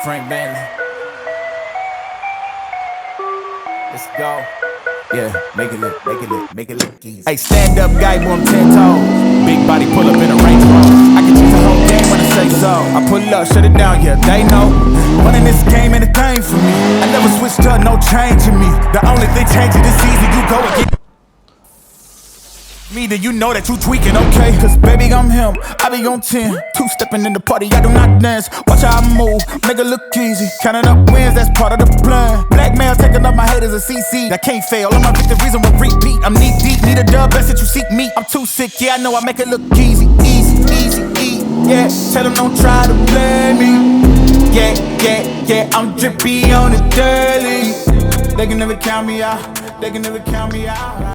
Frank Bailey. Let's go. Yeah, make it look easy. Hey, stand up guy, boy, I'm 10 toes. Big body pull up in a Range Rover. I can change the whole game when I say so. I pull up, shut it down, yeah, they know. Running this game ain't a thing for me. I never switched up, no change in me. The only thing changing this season, you go and get me, then you know that you tweaking, okay? Cause baby, I'm him, I be on 10. Two-stepping in the party, I do not dance. Watch how I move, make it look easy. Counting up wins, that's part of the plan. Blackmail, taking up my haters a CC. That can't fail, all my victories on repeat. I'm knee deep, need a dub, best that you seek me. I'm too sick, yeah, I know I make it look easy. Easy, yeah. Tell them don't try to blame me. Yeah, I'm drippy on the daily. They can never count me out,